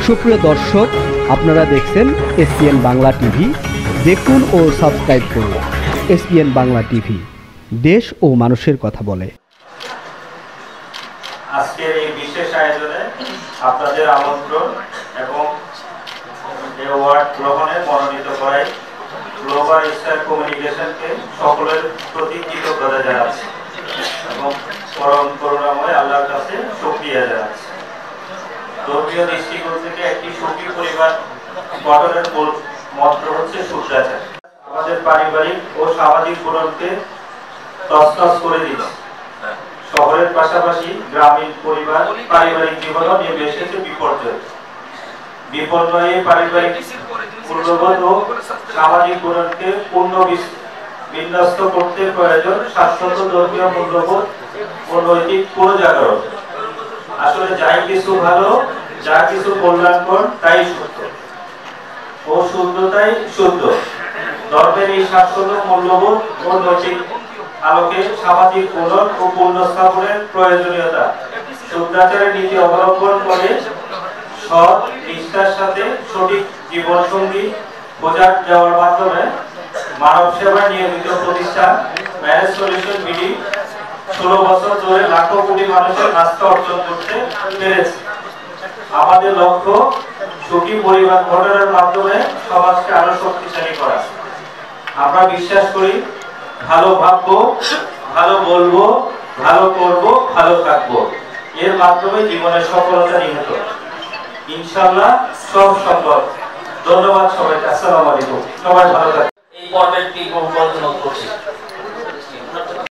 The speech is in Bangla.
সুপ্রিয় দর্শক, আপনারা দেখছেন এসপিএন বাংলা টিভি। দেখুন ও সাবস্ক্রাইব করুন এসপিএন বাংলা টিভি, দেশ ও মানুষের কথা বলে। আজকের এই বিশেষ আয়োজনে আপনাদের আমন্ত্রণ এবং অ্যাওয়ার্ড গ্রহণে মনোনীত করায় গ্লোবাল স্টার কমিউনিকেশনকে সকলের প্রতি কৃতজ্ঞতা জানাচ্ছি এবং পরম করুণাময় আল্লাহর কাছে শুকরিয়া জানাচ্ছি। ধর্মীয় দৃষ্টিকোণ থেকে একটি সুখী পরিবার গঠনের মূল মন্ত্র হচ্ছে শুদ্ধাচার। আমাদের পারিবারিক ও সামাজিক গুণকে তছনছ করে দিচ্ছে। শহরের পাশাপাশি গ্রামীণ পারিবারিক জীবনও নেমে এসেছে বিপর্যয়। বিপন্ন এই পারিবারিক মূল্যবোধ ও সামাজিক গুণকে পূর্ণ বিন্যস্ত করতে প্রয়োজন শাশ্বত ধর্মীয় মূল্যবোধ ও নৈতিক পুনর্জাগরণ। আসলে যাই কিছু ভালো, যা কিছু কল্যাণকর তাই সত্য ও শুদ্ধতাই শুদ্ধ। ধর্মের এই শাশ্বত মূল্যবোধ ও নৈতিক আলোকে সামাজিক উন্নয়ন ও পুনঃস্থাপনের প্রয়োজনীয়তা শুদ্ধাচারের নীতি অবলম্বন করে সৎ নিষ্ঠার সাথে সঠিক জীবনসঙ্গী খোঁজা যাওয়ার মাধ্যমে মানব সেবায় নিয়মিত প্রতিষ্ঠান ম্যারেজ সলিউশন বিডি 16 বছর ধরে লাখো কোটি মানুষের আস্থা অর্জন করতে পেরেছে। আমাদের লক্ষ্য সুখী পরিবার গঠনের মাধ্যমে সমাজকে আরো শক্তিশালী করা। আমরা বিশ্বাস করি ভালো ভাববো, ভালো বলবো, ভালো করব, ভালো থাকবো, এর মাধ্যমে জীবনের সফলতা নিহিত। ইনশাআল্লাহ সব সম্ভব। ধন্যবাদ সবাইকে। আসসালামু আলাইকুম। সবাই ভালো থাকবেন। এই পর্বের কি অনুমোদন করছি।